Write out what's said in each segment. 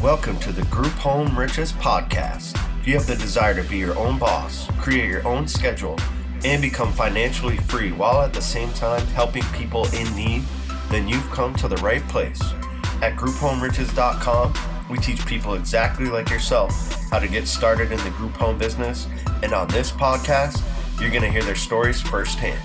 Welcome to the Grouphome Riches podcast. If you have the desire to be your own boss, create your own schedule, and become financially free while at the same time helping people in need, then you've come to the right place. At GroupHomeRiches.com, we teach people exactly like yourself how to get started in the group home business, and on this podcast, you're going to hear their stories firsthand.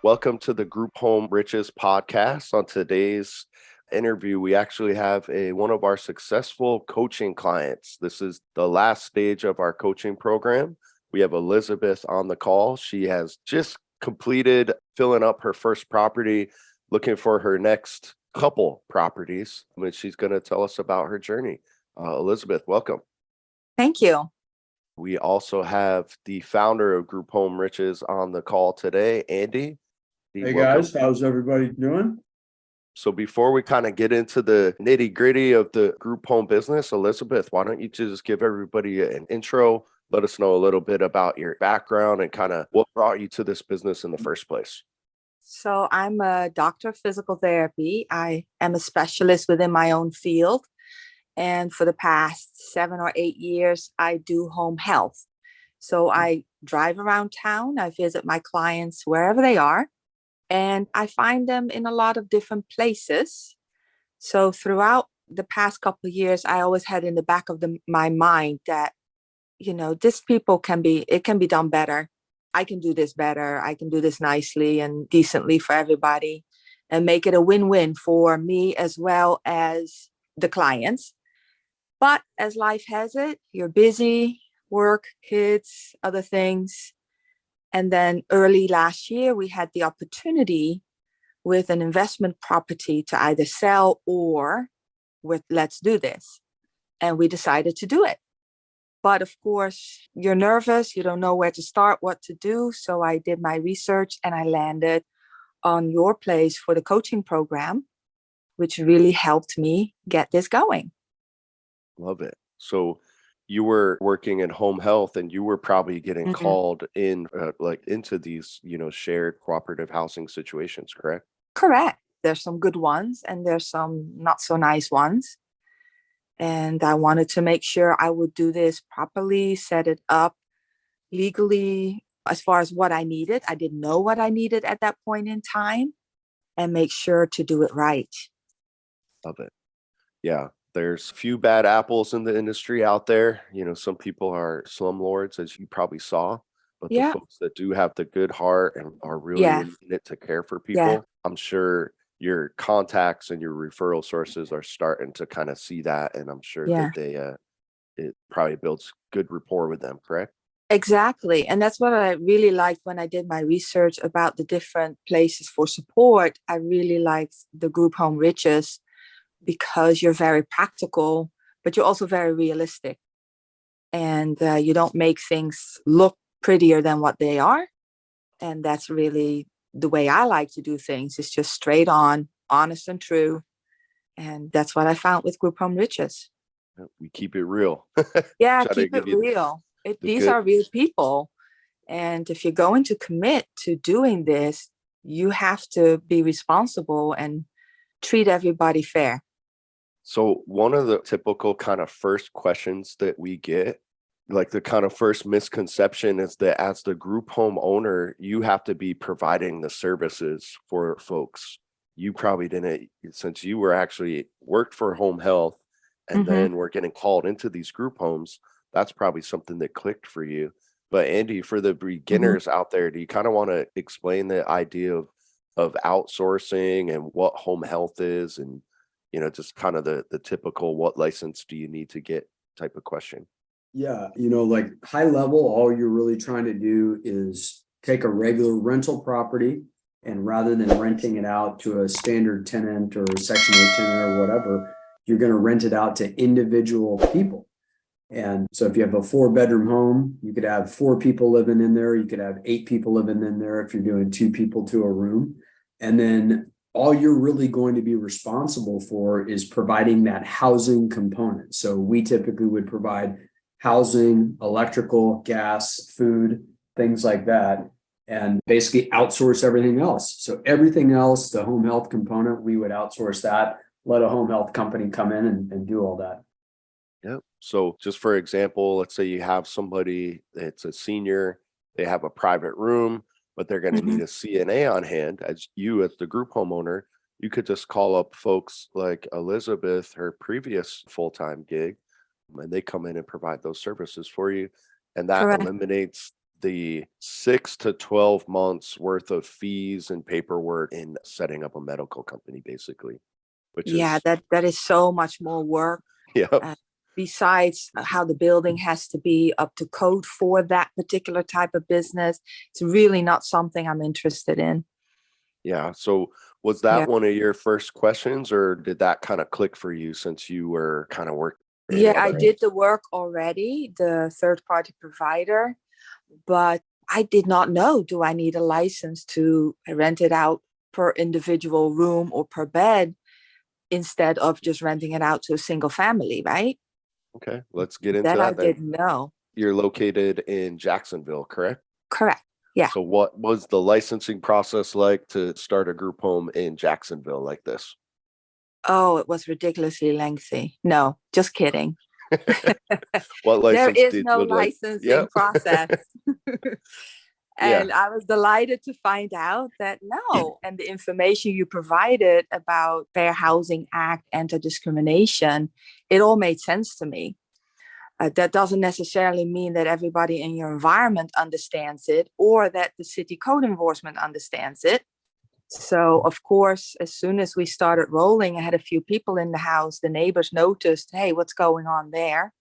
Welcome to the Grouphome Riches podcast. On today's interview, we actually have one of our successful coaching clients. This is the last stage of our coaching program. We have Elizabeth on the call. She has just completed filling up her first property, looking for her next couple properties, and she's going to tell us about her journey. Elizabeth, welcome. Thank you. We also have the founder of Grouphome Riches on the call today, Andy. Hey guys, how's everybody doing? So before we kind of get into the nitty gritty of the group home business, Elizabeth, why don't you just give everybody an intro? Let us know a little bit about your background and kind of what brought you to this business in the first place. So I'm a doctor of physical therapy. I am a specialist within my own field. And for the past 7 or 8 years, I do home health. So I drive around town. I visit my clients wherever they are. And I find them in a lot of different places. So throughout the past couple of years, I always had in the back of my mind that, this it can be done better. I can do this better. I can do this nicely and decently for everybody and make it a win-win for me as well as the clients. But as life has it, you're busy, work, kids, other things. And then early last year, we had the opportunity with an investment property to either sell or with let's do this. And we decided to do it. But of course, you're nervous. You don't know where to start, what to do. So I did my research and I landed on your place for the coaching program, which really helped me get this going. Love it. So you were working in home health and you were probably getting called in into these, shared cooperative housing situations, correct? Correct. There's some good ones and there's some not so nice ones. And I wanted to make sure I would do this properly, set it up legally as far as what I needed. I didn't know what I needed at that point in time and make sure to do it right. Love it. Yeah. There's a few bad apples in the industry out there. Some people are slumlords, as you probably saw, but the folks that do have the good heart and are really in it to care for people, I'm sure your contacts and your referral sources are starting to kind of see that. And I'm sure that it probably builds good rapport with them, correct? Exactly. And that's what I really liked when I did my research about the different places for support. I really liked the Grouphome Riches, because you're very practical, but you're also very realistic. And you don't make things look prettier than what they are. And that's really the way I like to do things. It's just straight on, honest and true. And that's what I found with Grouphome Riches. We keep it real. Yeah, keep it real. These are real people. And if you're going to commit to doing this, you have to be responsible and treat everybody fair. So one of the typical kind of first questions that we get, like the kind of first misconception, is that as the group home owner, you have to be providing the services for folks. You probably didn't, since you were actually worked for home health and then we're getting called into these group homes. That's probably something that clicked for you. But Andy, for the beginners out there, do you kind of want to explain the idea of outsourcing and what home health is, and just kind of the typical what license do you need to get type of question? Yeah, like high level, all you're really trying to do is take a regular rental property, and rather than renting it out to a standard tenant or a Section 8 tenant or whatever, you're going to rent it out to individual people. And so if you have a 4-bedroom home, you could have 4 people living in there. You could have 8 people living in there if you're doing 2 people to a room. And then all you're really going to be responsible for is providing that housing component. So we typically would provide housing, electrical, gas, food, things like that, and basically outsource everything else. So everything else, the home health component, we would outsource that. let a home health company come in and do all that. Yeah. So just for example, let's say you have somebody that's a senior, they have a private room, but they're going to need Mhm. a CNA on hand. As the group homeowner, you could just call up folks like Elizabeth, her previous full-time gig, and they come in and provide those services for you. And that Correct. eliminates the 6 to 12 months worth of fees and paperwork in setting up a medical company, basically, which Yeah, is, that is so much more work. yeah, Uh, Besides how the building has to be up to code for that particular type of business, it's really not something I'm interested in. yeah. So was Yeah. that one of your first questions, or did that kind of click for you since you were kind of working in Yeah, it I already? did the work already, the third party provider, but I did not know, do I need a license to rent it out per individual room or per bed instead of just renting it out to a single family, right? Okay, let's get into That I that then. didn't know. You're located in Jacksonville, correct? Correct. Yeah. So what was the licensing process like to start a group home in Jacksonville like this? Oh, it was ridiculously lengthy. No, just kidding. What There license is did no would like? licensing Yep. process. Yeah. And I was delighted to find out that no, and the information you provided about Fair Housing Act, anti-discrimination, it all made sense to me. That doesn't necessarily mean that everybody in your environment understands it or that the city code enforcement understands it. So, of course, as soon as we started rolling, I had a few people in the house. The neighbors noticed, hey, what's going on there?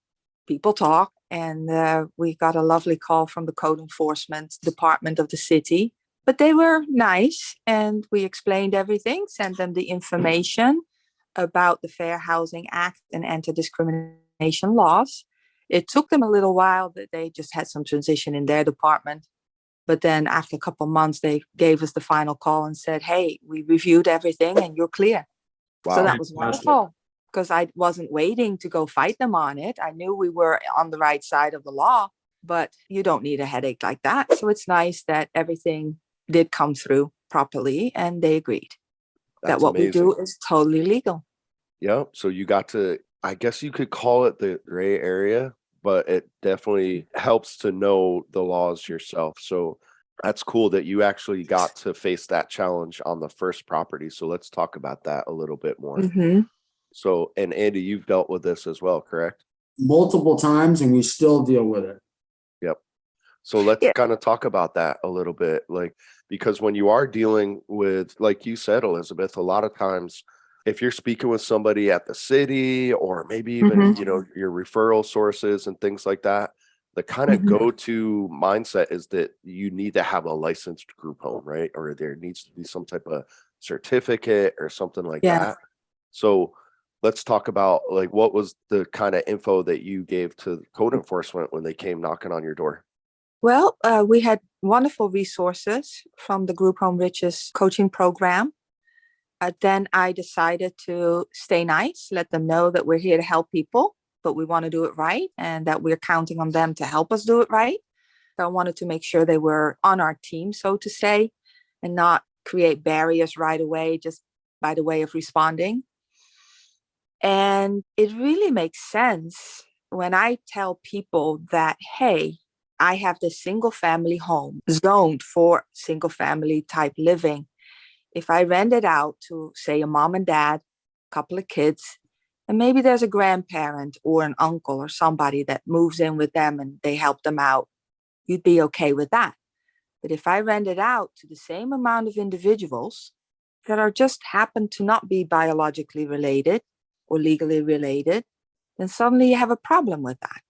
People talk. And we got a lovely call from the code enforcement department of the city. But they were nice. And we explained everything, sent them the information about the Fair Housing Act and anti discrimination laws. It took them a little while, that they just had some transition in their department. But then after a couple of months, they gave us the final call and said, hey, we reviewed everything and you're clear. So Wow. that was Fantastic. wonderful because I wasn't waiting to go fight them on it. I knew we were on the right side of the law, but you don't need a headache like that. So it's nice that everything did come through properly and they agreed that That's what we amazing. do is totally legal. Yep. So you got to, I guess you could call it the gray area, but it definitely helps to know the laws yourself. So that's cool that you actually got to face that challenge on the first property. So let's talk about that a little bit more. Mm-hmm. So, and Andy, you've dealt with this as well, correct? Multiple times, and we still deal with it. Yep. So let's Yeah. kind of talk about that a little bit. Like, because when you are dealing with, like you said, Elizabeth, a lot of times if you're speaking with somebody at the city or maybe even, Mm-hmm. your referral sources and things like that, the kind of Mm-hmm. go-to mindset is that you need to have a licensed group home, right? Or there needs to be some type of certificate or something like Yeah. that. So let's talk about like what was the kind of info that you gave to code enforcement when they came knocking on your door? Well, we had wonderful resources from the Grouphome Riches coaching program. Then I decided to stay nice, let them know that we're here to help people, but we want to do it right and that we're counting on them to help us do it right. So I wanted to make sure they were on our team, so to say, and not create barriers right away just by the way of responding. And it really makes sense when I tell people that, hey, I have this single family home zoned for single family type living. If I rent it out to, say, a mom and dad, a couple of kids, and maybe there's a grandparent or an uncle or somebody that moves in with them and they help them out, you'd be okay with that. But if I rent it out to the same amount of individuals that are just happen to not be biologically related or legally related, then suddenly you have a problem with that.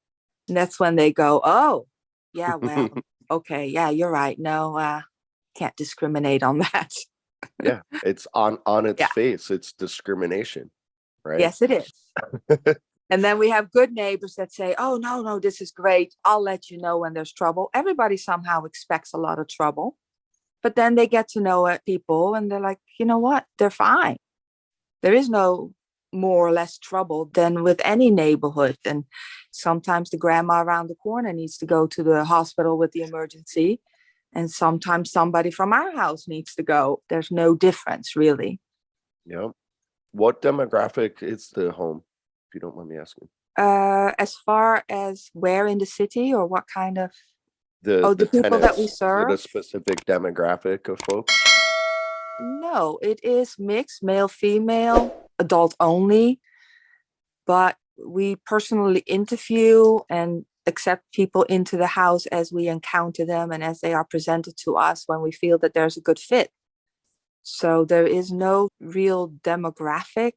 And that's when they go, oh, yeah, well, okay, yeah, you're right. No, can't discriminate on that. Yeah, it's on its Yeah, face, it's discrimination, right? yes, it is. And then we have good neighbors that say, oh, no, no, this is great. I'll let you know when there's trouble. Everybody somehow expects a lot of trouble. But then they get to know people and they're like, you know what? They're fine. There is no more or less trouble than with any neighborhood. And sometimes the grandma around the corner needs to go to the hospital with the emergency. And sometimes somebody from our house needs to go. There's no difference, really. Yep. What demographic is the home, if you don't mind me asking? As far as where in the city or what kind of, The oh, the the people that we tenants, is it a serve? specific demographic of folks? No, it is mixed, male, female, adult only. But we personally interview and accept people into the house as we encounter them and as they are presented to us when we feel that there's a good fit. So there is no real demographic.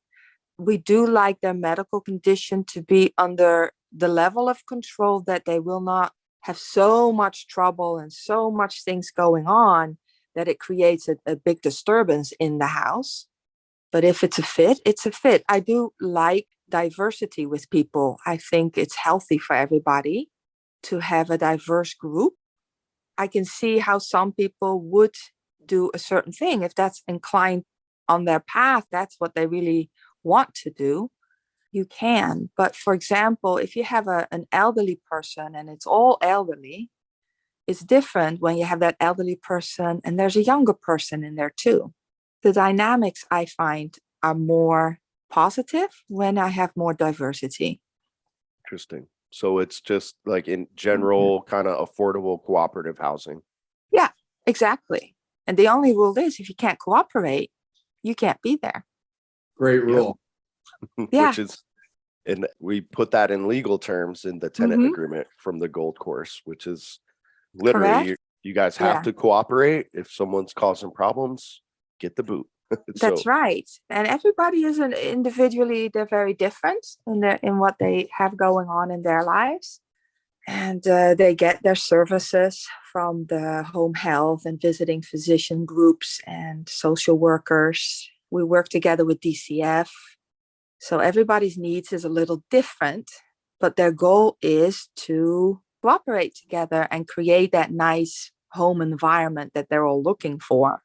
We do like their medical condition to be under the level of control that they will not have so much trouble and so much things going on that it creates a big disturbance in the house. But if it's a fit, it's a fit. I do like diversity with people. I think it's healthy for everybody to have a diverse group. I can see how some people would do a certain thing if that's inclined on their path, that's what they really want to do. You can. But for example, if you have an elderly person and it's all elderly, it's different when you have that elderly person and there's a younger person in there too. The dynamics I find are more positive when I have more diversity. Interesting. So it's just like in general, kind of affordable cooperative housing. Yeah, exactly. And the only rule is if you can't cooperate, you can't be there. Great Yep. rule. Yeah. Which is, and we put that in legal terms in the tenant Mhm. agreement from the Gold Course, which is literally Correct. you guys have Yeah. to cooperate. If someone's causing problems, get the boot. That's So right. And everybody is individually, they're very different in what they have going on in their lives. And they get their services from the home health and visiting physician groups and social workers. We work together with DCF. So everybody's needs is a little different, but their goal is to cooperate together and create that nice home environment that they're all looking for.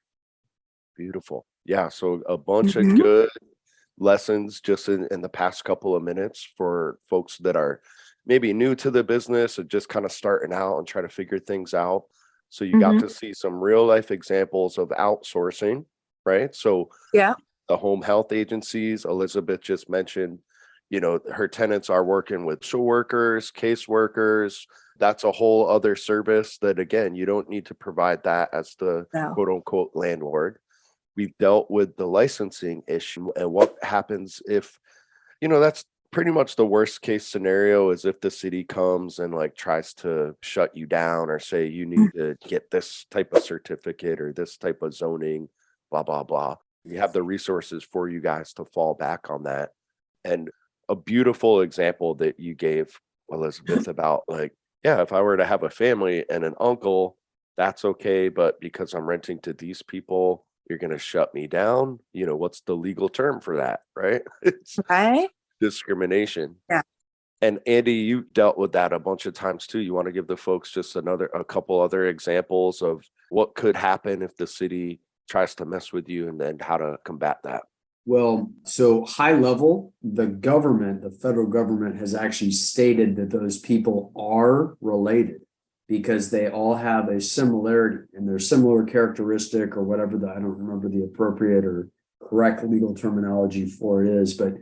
beautiful. Yeah. So a bunch of Mhm. good lessons just in the past couple of minutes for folks that are maybe new to the business or just kind of starting out and try to figure things out. So you got Mhm. to see some real life examples of outsourcing, right? So Yeah. the home health agencies, Elizabeth just mentioned, her tenants are working with social workers, caseworkers. That's a whole other service that, again, you don't need to provide that as the No. quote unquote landlord. We've dealt with the licensing issue and what happens if, that's pretty much the worst case scenario is if the city comes and like tries to shut you down or say you need to get this type of certificate or this type of zoning, blah, blah, blah. You have the resources for you guys to fall back on that. And a beautiful example that you gave, Elizabeth, about like, yeah, if I were to have a family and an uncle, that's okay. But because I'm renting to these people, you're going to shut me down. What's the legal term for that? Right? It's Right? discrimination. Yeah. And Andy, you dealt with that a bunch of times too. You want to give the folks just a couple other examples of what could happen if the city tries to mess with you and then how to combat that? Well, so high level, the government, the federal government has actually stated that those people are related because they all have a similarity and their similar characteristic or whatever I don't remember the appropriate or correct legal terminology for it is, but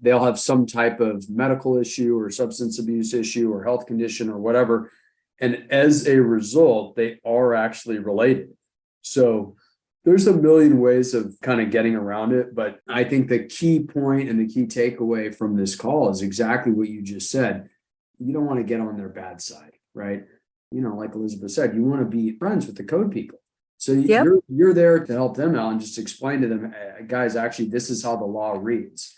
they'll have some type of medical issue or substance abuse issue or health condition or whatever. And as a result, they are actually related. So there's a million ways of kind of getting around it, but I think the key point and the key takeaway from this call is exactly what you just said. You don't want to get on their bad side, right? Like Elizabeth said, you want to be friends with the code people. So Yep. you're there to help them out and just explain to them, guys, actually, this is how the law reads.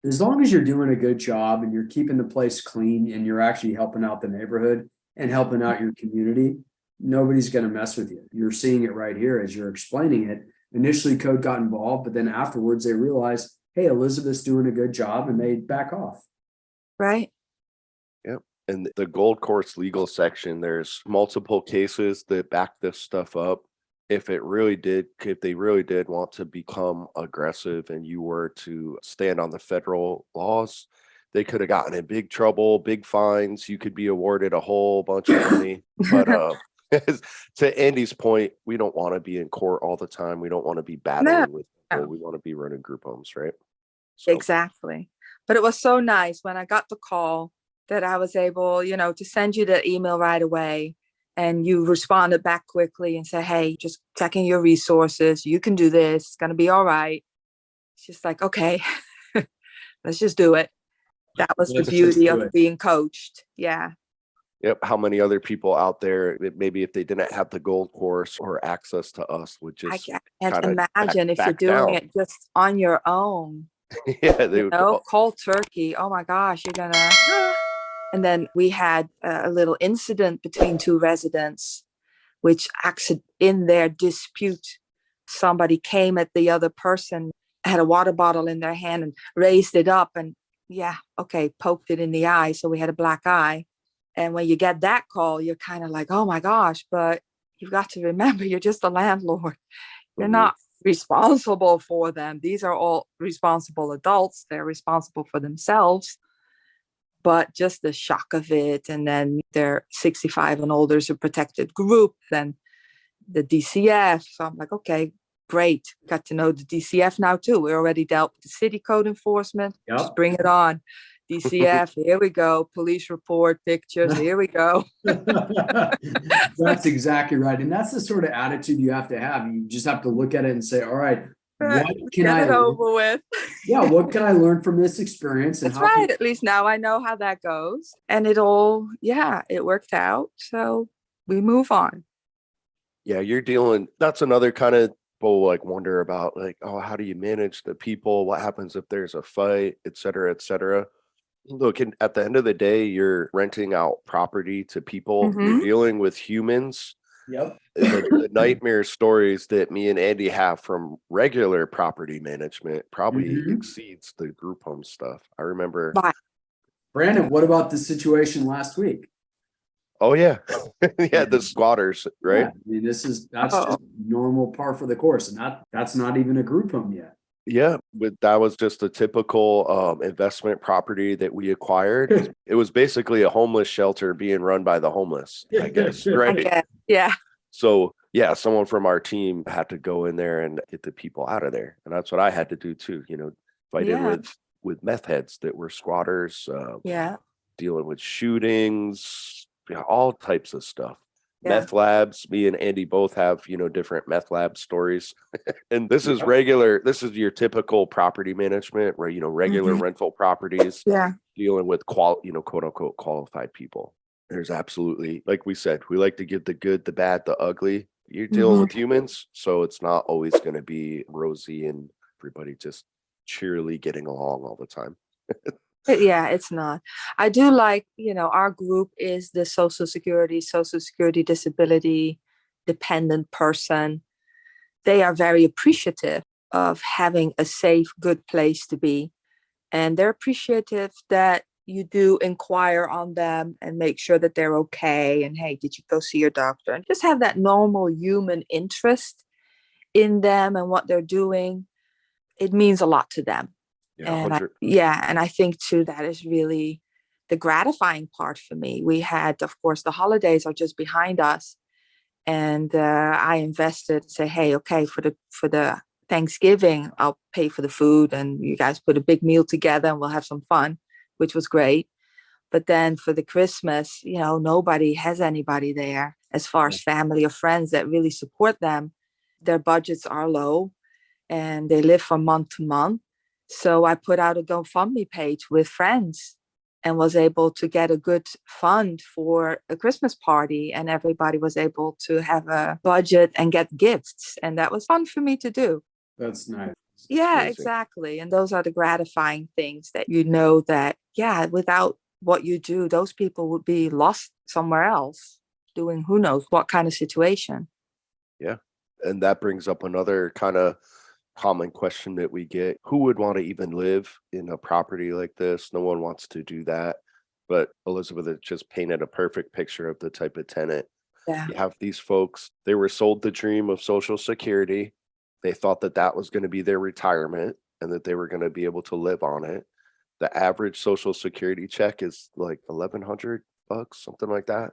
As long as you're doing a good job and you're keeping the place clean and you're actually helping out the neighborhood and helping out your community, nobody's going to mess with you. You're seeing it right here as you're explaining it. Initially, code got involved, but then afterwards they realized, hey, Elizabeth's doing a good job, and they back off. Right. Yep. And the Gold Course legal section, there's multiple cases that back this stuff up. If they really did want to become aggressive and you were to stand on the federal laws, they could have gotten in big trouble, big fines. You could be awarded a whole bunch of money. But to Andy's point, we don't want to be in court all the time. We don't want to be battling with people. We want to be running group homes, right? So exactly. But it was so nice when I got the call that I was able, to send you the email right away. And you responded back quickly and said, hey, just checking your resources. You can do this. It's going to be all right. It's just like, okay, let's just do it. That was the Let's just beauty do of it. being coached. Yeah. yep, how many other people out there that maybe if they didn't have the gold course or access to us would I just can't kind of imagine if you're back doing down. it just on your own, Yeah, they would go, cold turkey. Oh my gosh, you're gonna. And then we had a little incident between two residents, which actually in their dispute, somebody came at the other person, had a water bottle in their hand and raised it up and yeah, okay, poked it in the eye. So we had a black eye. And when you get that call, you're kind of like, oh my gosh, but you've got to remember you're just a landlord. You're mhm, not responsible for them. These are all responsible adults. They're responsible for themselves. But just the shock of it, and then they're 65 and older is a protected group, then the DCF. So I'm like, okay, great. Got to know the DCF now too. We already dealt with the city code enforcement. Just Yep. bring it on. DCF, here we go. Police report, pictures, here we go. That's exactly right. And that's the sort of attitude you have to have. You just have to look at it and say, all right, what can Get I, it over with. yeah, what can I learn from this experience? And That's how can right. At least now I know how that goes. And it all, yeah, it worked out. So we move on. yeah, you're dealing, that's another kind of people like wonder about like, oh, how do you manage the people? What happens if there's a fight, et cetera, et cetera. Look, at the end of the day, you're renting out property to people. You're Mhm. dealing with humans. Yep. The nightmare stories that me and Andy have from regular property management probably Mhm. exceeds the group home stuff. I remember. Bye. Brandon, what about the situation last week? Oh yeah, yeah, the squatters, Yeah, right? I mean, that's Oh, just normal par for the course, and that's not even a group home yet. Yeah, but that was just a typical investment property that we acquired. It was basically a homeless shelter being run by the homeless, I guess, I right? get, yeah. So yeah, someone from our team had to go in there and get the people out of there, and that's what I had to do too. Fight in Yeah. with meth heads that were squatters, Yeah. dealing with shootings, yeah, all types of stuff. Yeah. Meth labs. Me and Andy both have different meth lab stories, and this is Yep. regular. This is your typical property management, where regular Mhm. rental properties Yeah. dealing with quote unquote qualified people. There's absolutely, like we said, we like to give the good, the bad, the ugly. You're dealing Mhm. with humans, so it's not always going to be rosy and everybody just cheerily getting along all the time. Yeah, it's not. I do like, our group is the Social Security disability dependent person. They are very appreciative of having a safe, good place to be. And they're appreciative that you do inquire on them and make sure that they're okay. And hey, did you go see your doctor? And just have that normal human interest in them and what they're doing. It means a lot to them. Yeah, And 100. and I think too that is really the gratifying part for me. We had, of course, the holidays are just behind us, and I invested. Say, hey, okay, for the Thanksgiving, I'll pay for the food, and you guys put a big meal together, and we'll have some fun, which was great. But then for the Christmas, nobody has anybody there as far as family or friends that really support them. Their budgets are low and they live from month to month. So I put out a GoFundMe page with friends and was able to get a good fund for a Christmas party. And everybody was able to have a budget and get gifts. And that was fun for me to do. That's nice. Yeah, Amazing. exactly. And those are the gratifying things that that, yeah, without what you do, those people would be lost somewhere else doing who knows what kind of situation. Yeah. And that brings up another kind of common question that we get. Who would want to even live in a property like this? No one wants to do that. But Elizabeth has just painted a perfect picture of the type of tenant. Yeah. You have these folks, they were sold the dream of Social Security. They thought that that was going to be their retirement and that they were going to be able to live on it. The average Social Security check is like $1,100, something like that.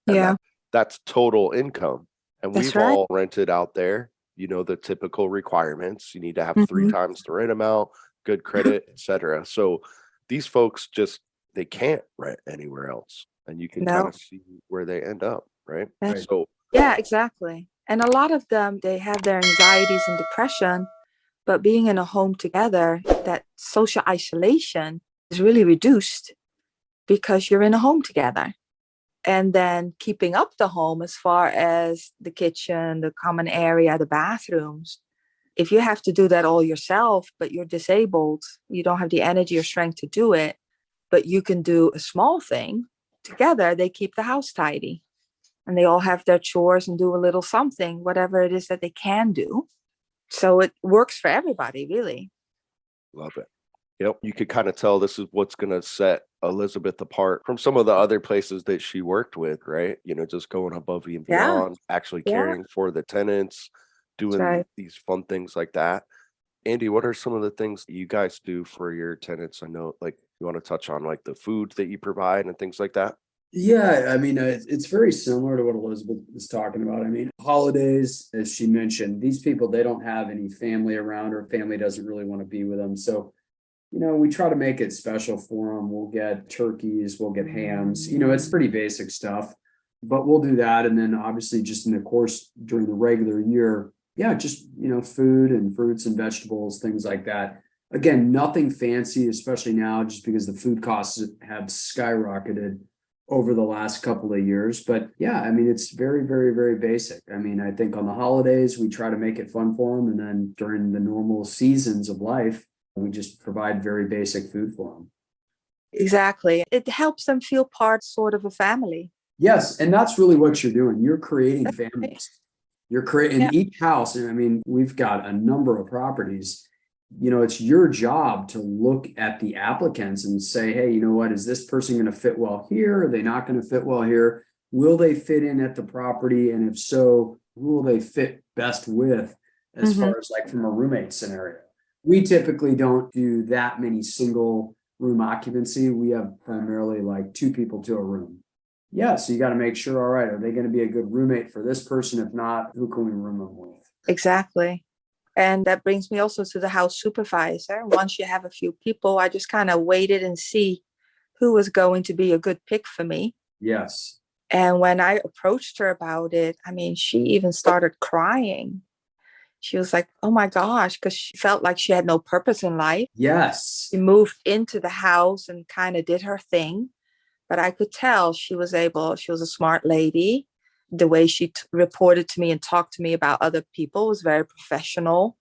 And Yeah, that's total income. And that's we've right. all rented out there, the typical requirements. You need to have three Mhm. times the rent amount, good credit, etc. So these folks just, they can't rent anywhere else, and you can kind No. of see where they end up, right? Right. So Yeah, exactly. And a lot of them, they have their anxieties and depression, but being in a home together, that social isolation is really reduced because you're in a home together. And then keeping up the home as far as the kitchen, the common area, the bathrooms. If you have to do that all yourself, but you're disabled, you don't have the energy or strength to do it, but you can do a small thing together, they keep the house tidy. And they all have their chores and do a little something, whatever it is that they can do. So it works for everybody, really. love it. Yep, you could kind of tell this is what's going to set Elizabeth apart from some of the other places that she worked with, right? Just going above and Yeah. beyond, actually Yeah. caring for the tenants, doing right. these fun things like that. Andy, what are some of the things that you guys do for your tenants? I know, like, you want to touch on like the food that you provide and things like that. Yeah, I mean, it's very similar to what Elizabeth is talking about. I mean, holidays, as she mentioned, these people, they don't have any family around, or family doesn't really want to be with them. So, we try to make it special for them. We'll get turkeys, we'll get hams, it's pretty basic stuff, but we'll do that. And then obviously just in the course during the regular year, yeah, just, food and fruits and vegetables, things like that. Again, nothing fancy, especially now, just because the food costs have skyrocketed over the last couple of years. But yeah, I mean, it's very, very, very basic. I mean, I think on the holidays, we try to make it fun for them. And then during the normal seasons of life, we just provide very basic food for them. Exactly. It helps them feel part sort of a family. Yes. And that's really what you're doing. You're creating families. You're creating Yeah. each house. And I mean, we've got a number of properties. It's your job to look at the applicants and say, hey, you know what, is this person going to fit well here? Are they not going to fit well here? Will they fit in at the property? And if so, who will they fit best with as far as like from a roommate scenario? We typically don't do that many single room occupancy. We have primarily like 2 people to a room. Yeah, so you got to make sure, all right, are they going to be a good roommate for this person? If not, who can we room them with? Exactly. And that brings me also to the house supervisor. Once you have a few people, I just kind of waited and see who was going to be a good pick for me. Yes. And when I approached her about it, I mean, she even started crying. She was like, oh my gosh, because she felt like she had no purpose in life. Yes. She moved into the house and kind of did her thing. But I could tell she was a smart lady. The way she reported to me and talked to me about other people was very professional.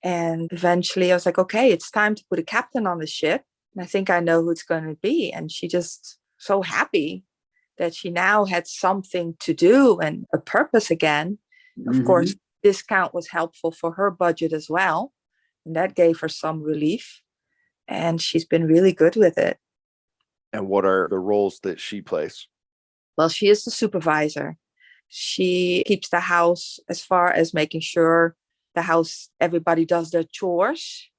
And eventually I was like, okay, it's time to put a captain on the ship. And I think I know who it's going to be. And she just so happy that she now had something to do and a purpose again. Of course, discount was helpful for her budget as well. And that gave her some relief. And she's been really good with it. And what are the roles that she plays? Well, she is the supervisor. She keeps the house as far as making sure everybody does their chores.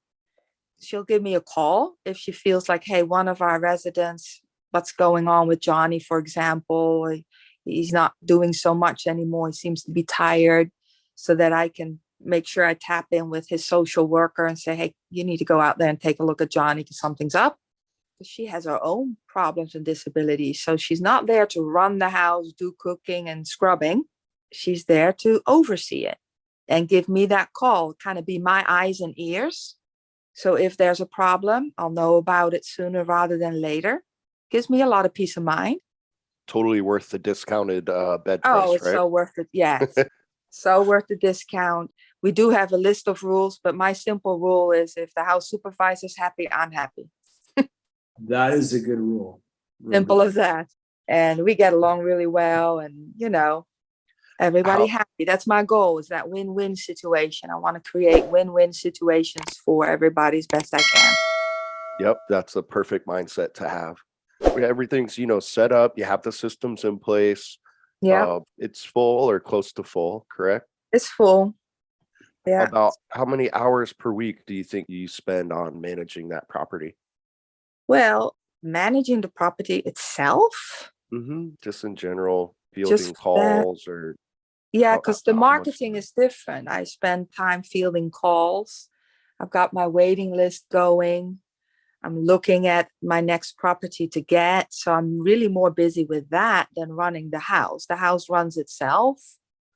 She'll give me a call if she feels like, hey, one of our residents, what's going on with Johnny, for example, he's not doing so much anymore. He seems to be tired, so that I can make sure I tap in with his social worker and say, hey, you need to go out there and take a look at Johnny because something's up. She has her own problems and disabilities. So she's not there to run the house, do cooking and scrubbing. She's there to oversee it and give me that call, kind of be my eyes and ears. So if there's a problem, I'll know about it sooner rather than later. Gives me a lot of peace of mind. Totally worth the discounted bed Oh, price, it's right? so worth it. Yes. So worth the discount. We do have a list of rules, but my simple rule is if the house supervisor's happy, I'm happy. That is a good rule. Simple as that. And we get along really well, and everybody happy. That's my goal, is that win-win situation. I want to create win-win situations for everybody as best I can. Yep, that's a perfect mindset to have. Everything's, set up. You have the systems in place. Yeah, It's full or close to full, correct? it's full. Yeah. About how many hours per week do you think you spend on managing that property? Well, managing the property itself, Just in general, fielding just that. calls or Yeah, because the how much marketing time? is different. I spend time fielding calls. I've got my waiting list going. I'm looking at my next property to get. So I'm really more busy with that than running the house. The house runs itself.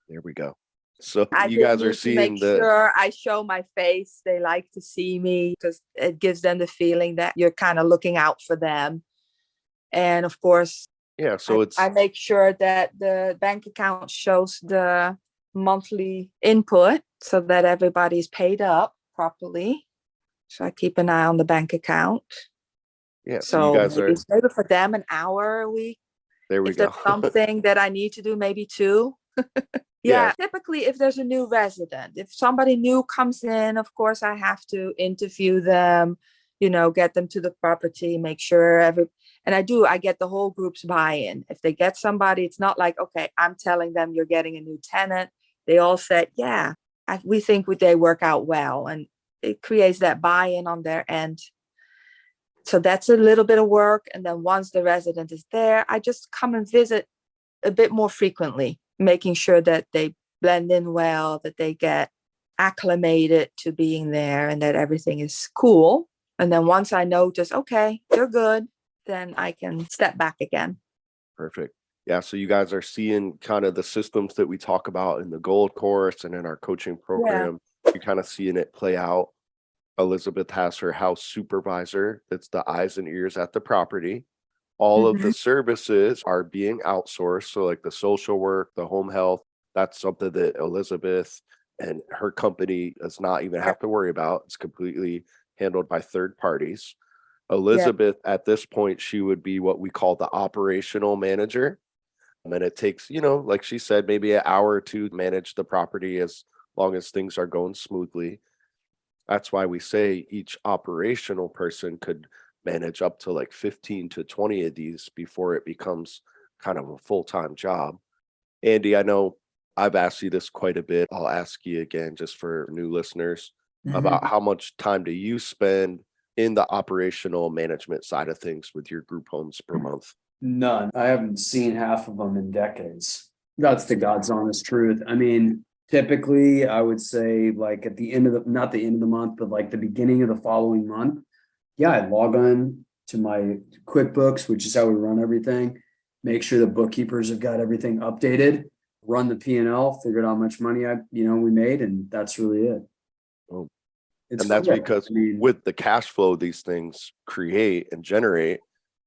There we go. So I you just guys are need to make seeing the, sure I show my face. They like to see me because it gives them the feeling that you're kind of looking out for them. And of course, yeah, so it's, I make sure that the bank account shows the monthly input so that everybody's paid up properly. So I keep an eye on the bank account. yeah, so you So guys maybe, are, maybe for them an hour a week. there we If there's go. something that I need to do, maybe two. Yeah. Yeah, typically if there's a new resident, if somebody new comes in, of course I have to interview them, get them to the property, make sure and I get the whole group's buy-in. If they get somebody, it's not like, okay, I'm telling them you're getting a new tenant. They all said, yeah, we think they work out well, and it creates that buy-in on their end. So that's a little bit of work. And then once the resident is there, I just come and visit a bit more frequently, making sure that they blend in well, that they get acclimated to being there and that everything is cool. And then once I notice, okay, they're good, then I can step back again. Perfect. Yeah. So you guys are seeing kind of the systems that we talk about in the gold course and in our coaching program. You're kind of seeing it play out. Elizabeth has her house supervisor that's the eyes and ears at the property. All of the services are being outsourced. So like the social work, the home health, that's something that Elizabeth and her company does not even have to worry about. It's completely handled by third parties. Elizabeth, at this point, she would be what we call the operational manager. And it takes, like she said, maybe an hour or two to manage the property as long as things are going smoothly. That's why we say each operational person could manage up to like 15 to 20 of these before it becomes kind of a full-time job. Andy, I know I've asked you this quite a bit. I'll ask you again just for new listeners about how much time do you spend in the operational management side of things with your group homes per month? None. I haven't seen half of them in decades. That's the God's honest truth. I mean, typically I would say like at the end of not the end of the month, but like the beginning of the following month. Yeah, I log on to my QuickBooks, which is how we run everything. Make sure the bookkeepers have got everything updated, run the P&L, figured out how much money we made, and that's really it. Well, It's and that's quick. because with the cash flow these things create and generate,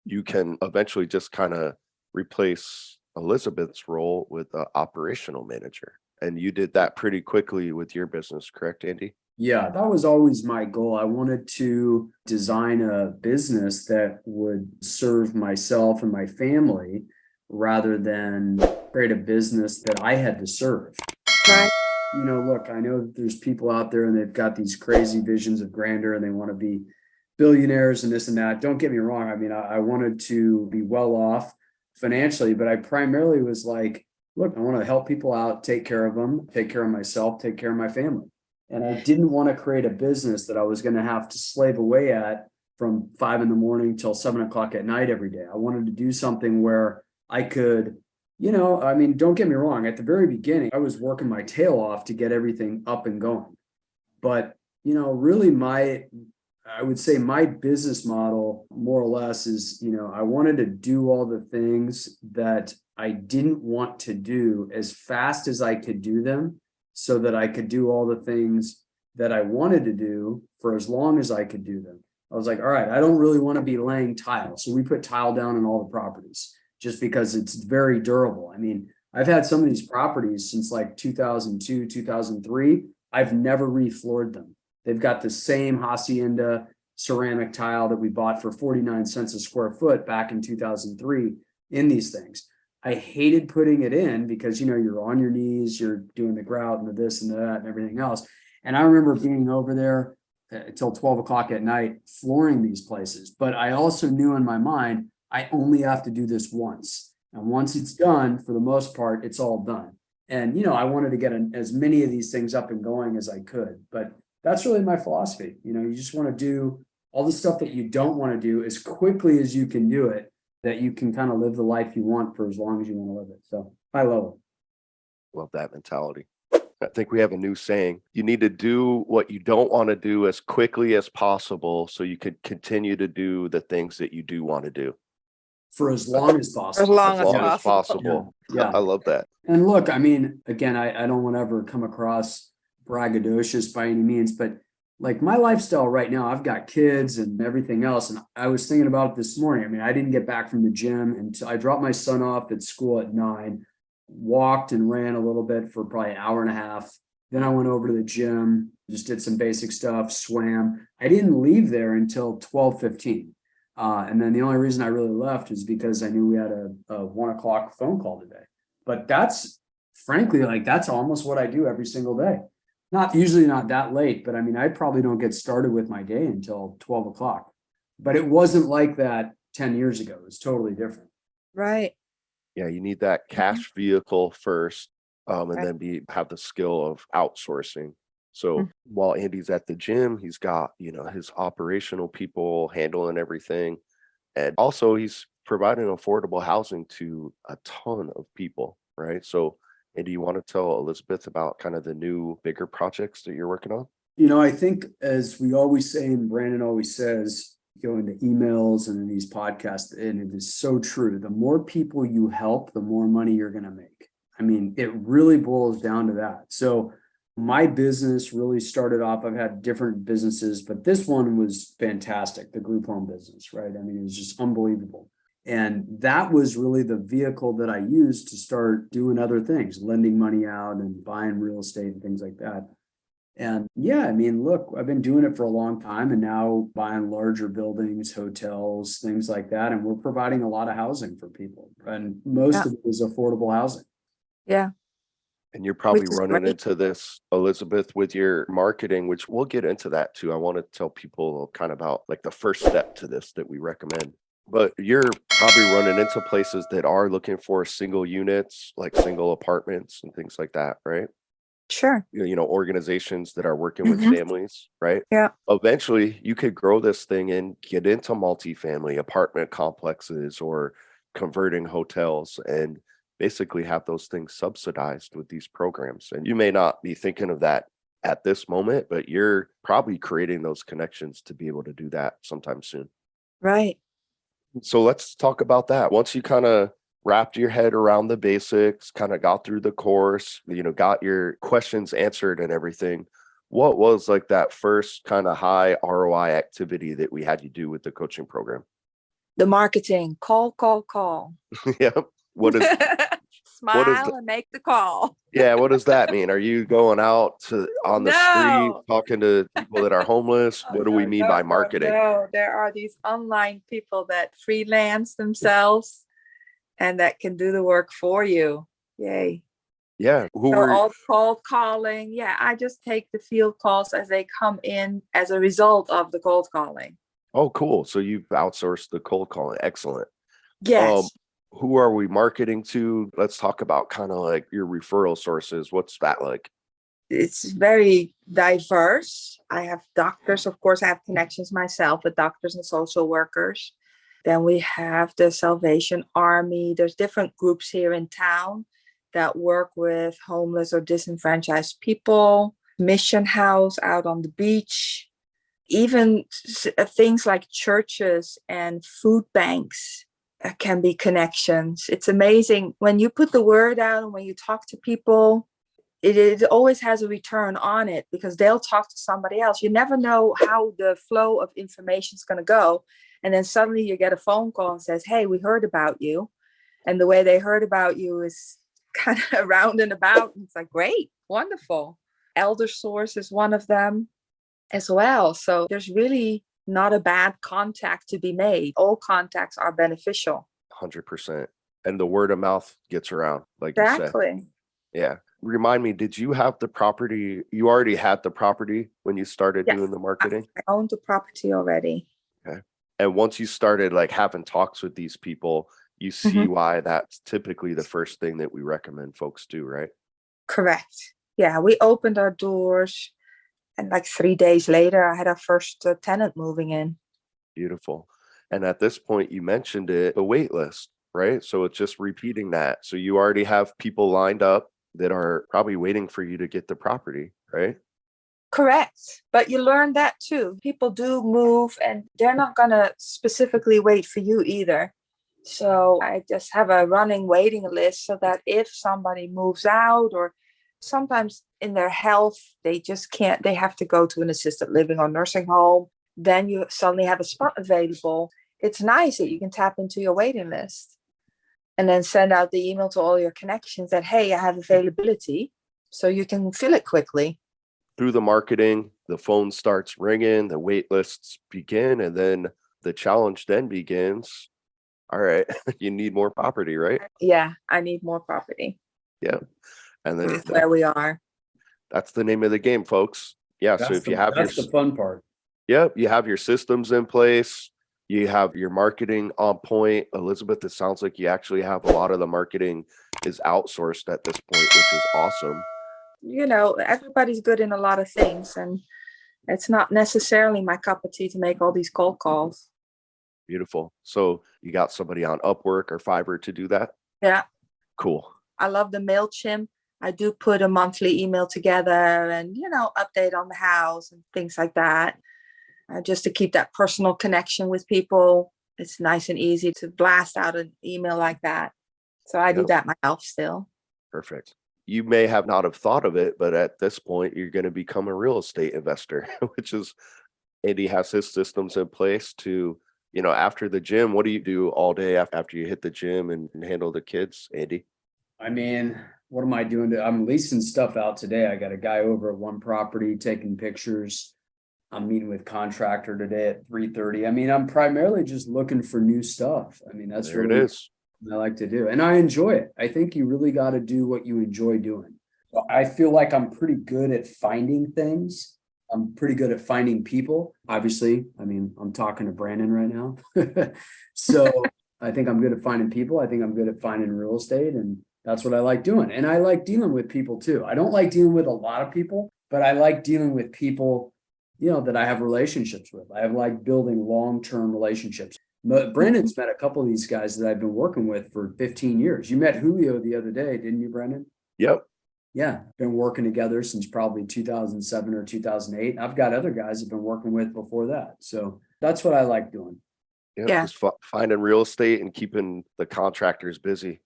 you can eventually just kind of replace Elizabeth's role with the operational manager. And you did that pretty quickly with your business, correct, Andy? Yeah, that was always my goal. I wanted to design a business that would serve myself and my family rather than create a business that I had to serve. Right. Look, I know that there's people out there and they've got these crazy visions of grandeur and they want to be billionaires and this and that. Don't get me wrong. I mean, I wanted to be well off financially, but I primarily was like, look, I want to help people out, take care of them, take care of myself, take care of my family. And I didn't want to create a business that I was going to have to slave away at from 5 a.m. till 7 o'clock at night every day. I wanted to do something where I could, I mean, don't get me wrong. At the very beginning, I was working my tail off to get everything up and going. But, really I would say my business model more or less is, I wanted to do all the things that I didn't want to do as fast as I could do them, so that I could do all the things that I wanted to do for as long as I could do them. I was like, all right, I don't really want to be laying tile. So we put tile down on all the properties just because it's very durable. I mean, I've had some of these properties since like 2002, 2003. I've never refloored them. They've got the same hacienda ceramic tile that we bought for 49 cents a square foot back in 2003 in these things. I hated putting it in because, you're on your knees, you're doing the grout and the this and the that and everything else. And I remember being over there until 12 o'clock at night, flooring these places. But I also knew in my mind, I only have to do this once. And once it's done, for the most part, it's all done. And, I wanted to get as many of these things up and going as I could. But that's really my philosophy. You just want to do all the stuff that you don't want to do as quickly as you can do it, that you can kind of live the life you want for as long as you want to live it. So I love it. Love that mentality. I think we have a new saying. You need to do what you don't want to do as quickly as possible so you could continue to do the things that you do want to do For as long as As possible. long as as long as possible. possible. Yeah. I love that. And look, I mean, again, I don't want to ever come across braggadocious by any means, but like my lifestyle right now, I've got kids and everything else. And I was thinking about it this morning. I mean, I didn't get back from the gym until I dropped my son off at school at 9, walked and ran a little bit for probably an hour and a half. Then I went over to the gym, just did some basic stuff, swam. I didn't leave there until 12:15. And then the only reason I really left is because I knew we had a 1 o'clock phone call today. But that's frankly, like that's almost what I do every single day. Not usually not that late, but I mean, I probably don't get started with my day until 12 o'clock. But it wasn't like that 10 years ago. It was totally different. Right. Yeah, you need that cash vehicle first, and Right. then have the skill of outsourcing. So while Andy's at the gym, he's got, his operational people handling everything. And also he's providing affordable housing to a ton of people, right? So, Andy, you want to tell Elizabeth about kind of the new bigger projects that you're working on? I think as we always say, and Brandon always says, go into emails and in these podcasts, and it is so true. The more people you help, the more money you're going to make. I mean, it really boils down to that. So my business really started off, I've had different businesses, but this one was fantastic, the group home business, right? I mean, it was just unbelievable. And that was really the vehicle that I used to start doing other things, lending money out and buying real estate and things like that. And yeah, I mean, look, I've been doing it for a long time and now buying larger buildings, hotels, things like that. And we're providing a lot of housing for people. And most of it is affordable housing. Yeah. And you're probably Which is running great. into this, Elizabeth, with your marketing, which we'll get into that too. I want to tell people kind of about like the first step to this that we recommend. But you're probably running into places that are looking for single units, like single apartments and things like that, right? Sure. Organizations that are working with Mhm. families, right? Yeah. Eventually, you could grow this thing and get into multifamily apartment complexes or converting hotels and basically have those things subsidized with these programs. And you may not be thinking of that at this moment, but you're probably creating those connections to be able to do that sometime soon. Right. So let's talk about that. Once you kind of wrapped your head around the basics, kind of got through the course, got your questions answered and everything, what was like that first kind of high ROI activity that we had you do with the coaching program? The marketing, call. Yep. What is Smile and make the call. yeah, what does that mean? Are you going out on the street No. talking to people that are homeless? What do we mean by marketing? No. There are these online people that freelance themselves and that can do the work for you. Yay. Yeah. Who So were all cold calling. Yeah, I just take the field calls as they come in as a result of the cold calling. Oh, cool. So you've outsourced the cold calling. Excellent. Yes. Who are we marketing to? Let's talk about kind of like your referral sources. What's that like? It's very diverse. I have doctors, of course, I have connections myself with doctors and social workers. Then we have the Salvation Army. There's different groups here in town that work with homeless or disenfranchised people. Mission House out on the beach. Even things like churches and food banks can be connections. It's amazing when you put the word out and when you talk to people, it always has a return on it because they'll talk to somebody else. You never know how the flow of information is going to go. And then suddenly you get a phone call and says, hey, we heard about you. And the way they heard about you is kind of round and about. And it's like, great, wonderful. Elder Source is one of them as well. So there's really not a bad contact to be made. All contacts are beneficial. 100%. And the word of mouth gets around, like you said. Exactly. Yeah. Remind me, did you have the property? You already had the property when you started Yes. doing the marketing? I owned the property already. Okay. And once you started like having talks with these people, you see why that's typically the first thing that we recommend folks do, right? Correct. Yeah, we opened our doors and like 3 days later, I had our first tenant moving in. Beautiful. And at this point, you mentioned it, the wait list, right? So it's just repeating that. So you already have people lined up that are probably waiting for you to get the property, right? Correct. But you learn that too. People do move and they're not going to specifically wait for you either. So I just have a running waiting list so that if somebody moves out or sometimes in their health, they just can't, they have to go to an assisted living or nursing home, then you suddenly have a spot available. It's nice that you can tap into your waiting list and then send out the email to all your connections that, hey, I have availability, so you can fill it quickly. Through the marketing, the phone starts ringing, the wait lists begin, and then the challenge then begins. All right, you need more property, right? Yeah, I need more property. Yeah. And then That's where we are. that's the name of the game, folks. Yeah. So if you have that's the fun part. Yep, you have your systems in place, you have your marketing on point. Elizabeth, it sounds like you actually have a lot of the marketing is outsourced at this point, which is awesome. Everybody's good in a lot of things, and it's not necessarily my cup of tea to make all these cold calls. Beautiful. So you got somebody on Upwork or Fiverr to do that? Yeah. Cool. I love the MailChimp. I do put a monthly email together and, update on the house and things like that. Just to keep that personal connection with people. It's nice and easy to blast out an email like that. So I do that myself still. Perfect. You may have not have thought of it, but at this point, you're going to become a real estate investor, which is Andy has his systems in place to, after the gym, what do you do all day after you hit the gym and handle the kids, Andy? I mean, what am I doing? I'm leasing stuff out today. I got a guy over at one property taking pictures. I'm meeting with contractor today at 3:30. I mean, I'm primarily just looking for new stuff. I mean, that's There really it is. what I like to do. And I enjoy it. I think you really got to do what you enjoy doing. So I feel like I'm pretty good at finding things. I'm pretty good at finding people. Obviously, I mean, I'm talking to Brandon right now. So I think I'm good at finding people. I think I'm good at finding real estate. And that's what I like doing. And I like dealing with people too. I don't like dealing with a lot of people, but I like dealing with people that I have relationships with. I have like building long-term relationships. But Brandon's met a couple of these guys that I've been working with for 15 years. You met Julio the other day, didn't you, Brandon? Yep. Yeah. Been working together since probably 2007 or 2008. I've got other guys I've been working with before that. So that's what I like doing. Yep. Yeah. Just finding real estate and keeping the contractors busy.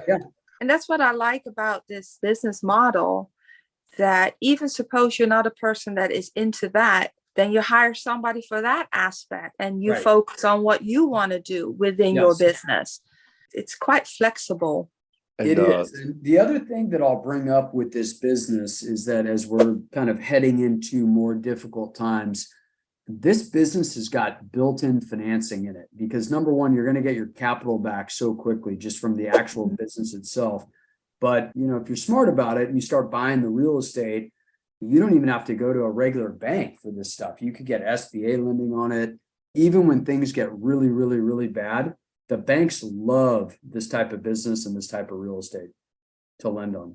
Yeah. And that's what I like about this business model, that even suppose you're not a person that is into that, then you hire somebody for that aspect and you focus on what you want to do within your business. It's quite flexible. And, it is. And the other thing that I'll bring up with this business is that as we're kind of heading into more difficult times, this business has got built-in financing in it because number one, you're going to get your capital back so quickly just from the actual business itself. But, if you're smart about it and you start buying the real estate, you don't even have to go to a regular bank for this stuff. You could get SBA lending on it. Even when things get really, really, really bad, the banks love this type of business and this type of real estate to lend on.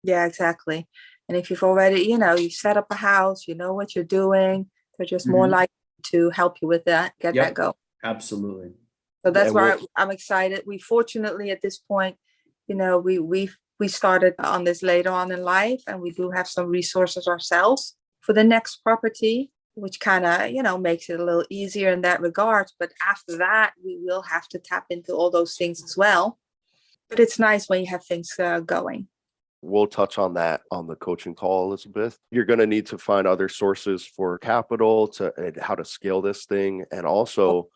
Yeah, exactly. And if you've already, you set up a house, you know what you're doing, they're just more likely to help you with that, get that go. Absolutely. So that's why I'm excited. We fortunately at this point, we started on this later on in life, and we do have some resources ourselves for the next property, which kind of, makes it a little easier in that regard. But after that, we will have to tap into all those things as well. But it's nice when you have things going. We'll touch on that on the coaching call, Elizabeth. You're going to need to find other sources for capital and how to scale this thing. And also,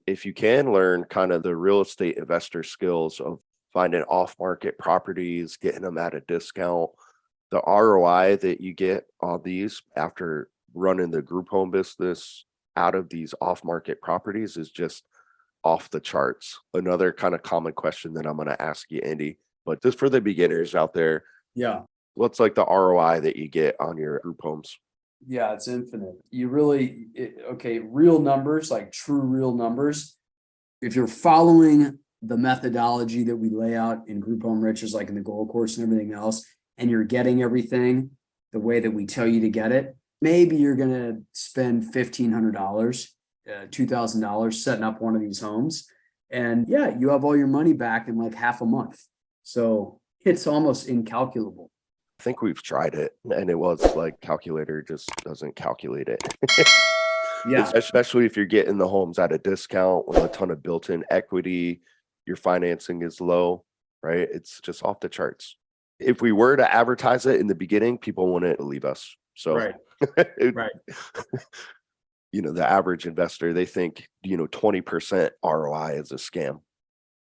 if you can learn kind of the real estate investor skills of finding off-market properties, getting them at a discount, the ROI that you get on these after running the group home business out of these off-market properties is just off the charts. Another kind of common question that I'm going to ask you, Andy, but just for the beginners out there, what's like the ROI that you get on your group homes? Yeah, it's infinite. You really, real numbers, like true real numbers. If you're following the methodology that we lay out in Grouphome Riches, like in the goal course and everything else, and you're getting everything the way that we tell you to get it, maybe you're going to spend $1,500, $2,000 setting up one of these homes. And you have all your money back in like half a month. So It's almost incalculable. I think we've tried it, and it was like calculator just doesn't calculate it. Yeah. Especially if you're getting the homes at a discount with a ton of built-in equity, your financing is low, right? It's just off the charts. If we were to advertise it in the beginning, people wouldn't believe us. So, Right. Right. The average investor, they think, 20% ROI is a scam.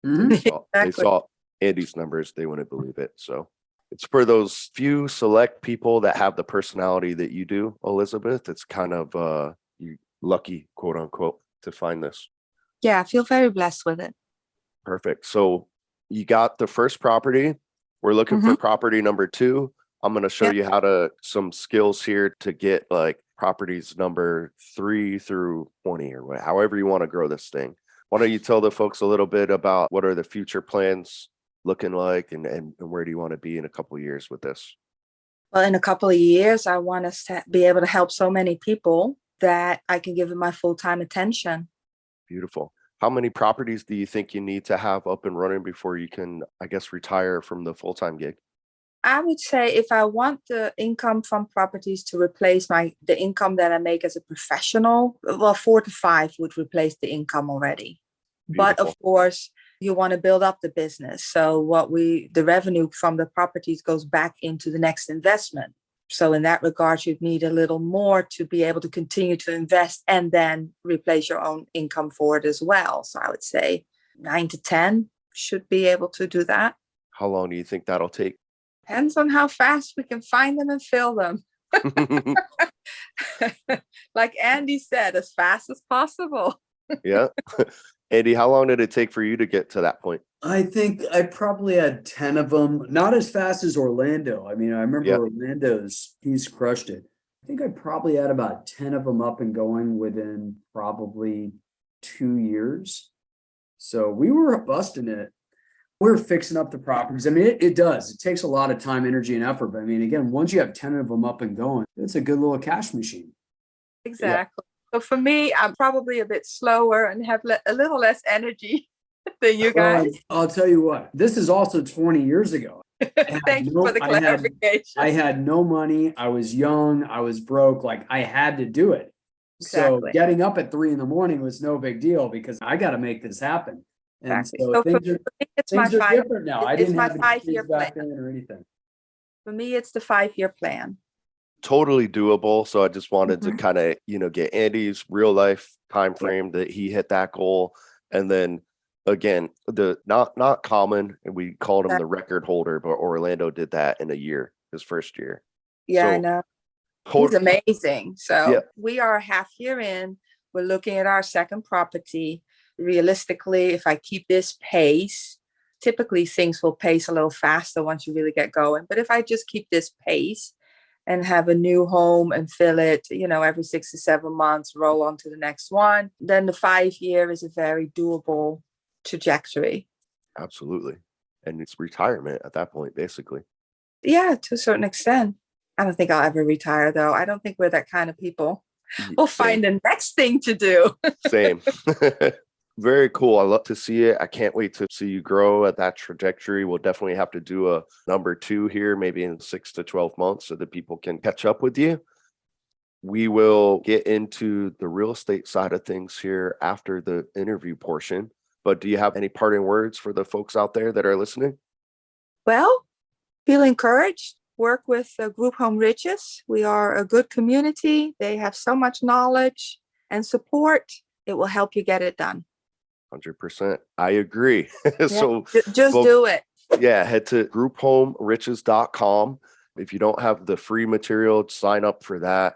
Mhm. They saw Andy's numbers, they wouldn't believe it. So it's for those few select people that have the personality that you do, Elizabeth. It's kind of you lucky, quote unquote, to find this. Yeah, I feel very blessed with it. Perfect. So you got the first property. We're looking for property number 2. I'm going to show you some skills here to get like properties number 3 through 20 or however you want to grow this thing. Why don't you tell the folks a little bit about what are the future plans looking like and where do you want to be in a couple of years with this? Well, in a couple of years, I want to be able to help so many people that I can give it my full-time attention. Beautiful. How many properties do you think you need to have up and running before you can, I guess, retire from the full-time gig? I would say if I want the income from properties to replace the income that I make as a professional, well, 4 to 5 would replace the income already. But of course, you want to build up the business. So the revenue from the properties goes back into the next investment. So in that regard, you'd need a little more to be able to continue to invest and then replace your own income for it as well. So I would say 9 to 10 should be able to do that. How long do you think that'll take? Depends on how fast we can find them and fill them. Like Andy said, as fast as possible. Yeah. Andy, how long did it take for you to get to that point? I think I probably had 10 of them, not as fast as Orlando. I mean, I remember Orlando's, he's crushed it. I think I probably had about 10 of them up and going within probably 2 years. So we were busting it. We were fixing up the properties. I mean, it does. It takes a lot of time, energy, and effort. But I mean, again, once you have 10 of them up and going, it's a good little cash machine. Exactly. So for me, I'm probably a bit slower and have a little less energy than you guys. I'll tell you what, this is also 20 years ago. Thank you for the clarification. I had no money. I was young. I was broke. Like I had to do it. Exactly. So getting up at 3 a.m. was no big deal because I got to make this happen. And exactly. so things are different now. I didn't have any kids back then or anything. For me, it's the 5-year plan. Totally doable. So I just wanted to kind of, get Andy's real life time frame that he hit that goal. And then again, the not common, and we called him the record holder, but Orlando did that in a year, his first year. Yeah, so, I know. He's amazing. So we are a half year in. We're looking at our second property. Realistically, if I keep this pace, typically things will pace a little faster once you really get going. But if I just keep this pace and have a new home and fill it, every 6 to 7 months, roll on to the next one, then the 5-year is a very doable trajectory. Absolutely. And it's retirement at that point, basically. Yeah, to a certain extent. I don't think I'll ever retire, though. I don't think we're that kind of people. We'll find the next thing to do. Same. Very cool. I love to see it. I can't wait to see you grow at that trajectory. We'll definitely have to do a number 2 here, maybe in 6 to 12 months so that people can catch up with you. We will get into the real estate side of things here after the interview portion. But do you have any parting words for the folks out there that are listening? Well, feel encouraged. Work with Grouphome Riches. We are a good community. They have so much knowledge and support. It will help you get it done. 100%. I agree. So just do it. Yeah, head to grouphomeriches.com. If you don't have the free material, sign up for that.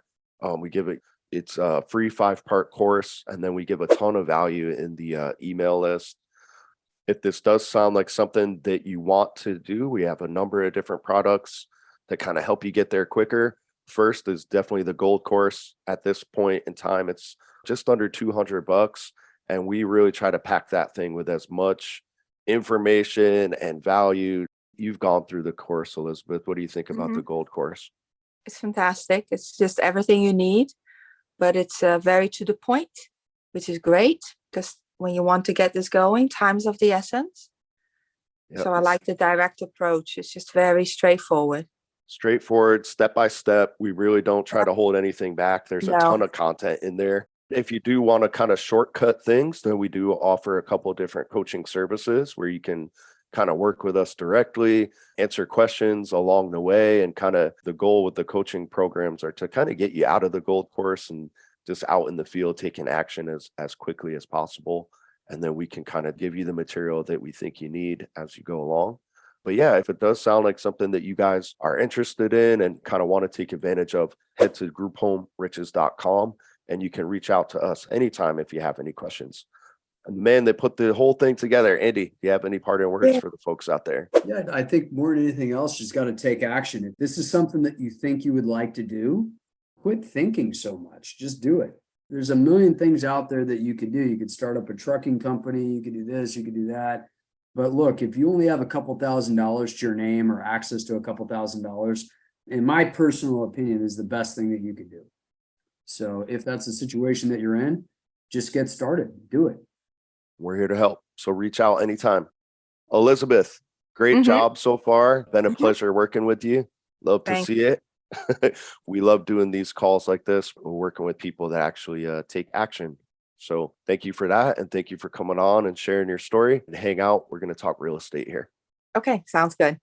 It's a free 5-part course, and then we give a ton of value in the email list. If this does sound like something that you want to do, we have a number of different products that kind of help you get there quicker. First is definitely the gold course. At this point in time, it's just under $200. And we really try to pack that thing with as much information and value. You've gone through the course, Elizabeth. What do you think about the gold course? It's fantastic. It's just everything you need, but it's very to the point, which is great because when you want to get this going, time's of the essence. Yep. So I like the direct approach. It's just very straightforward. Straightforward, step by step. We really don't try to hold anything back. There's a No. ton of content in there. If you do want to kind of shortcut things, then we do offer a couple of different coaching services where you can kind of work with us directly, answer questions along the way. And kind of the goal with the coaching programs are to kind of get you out of the gold course and just out in the field taking action as quickly as possible. And then we can kind of give you the material that we think you need as you go along. But yeah, if it does sound like something that you guys are interested in and kind of want to take advantage of, head to grouphomeriches.com and you can reach out to us anytime if you have any questions. And the man that put the whole thing together, Andy, do you have any parting words for the folks out there? Yeah, I think more than anything else, you just got to take action. If this is something that you think you would like to do, quit thinking so much. Just do it. There's a million things out there that you could do. You could start up a trucking company. You could do this, you could do that. But look, if you only have a couple $1,000s to your name or access to a couple $1,000s, in my personal opinion, is the best thing that you could do. So if that's the situation that you're in, just get started. Do it. We're here to help. So reach out anytime. Elizabeth, great job so far. Been a pleasure working with you. Love to see it. We love doing these calls like this. We're working with people that actually take action. So thank you for that. And thank you for coming on and sharing your story and hang out. We're going to talk real estate here. Okay, sounds good.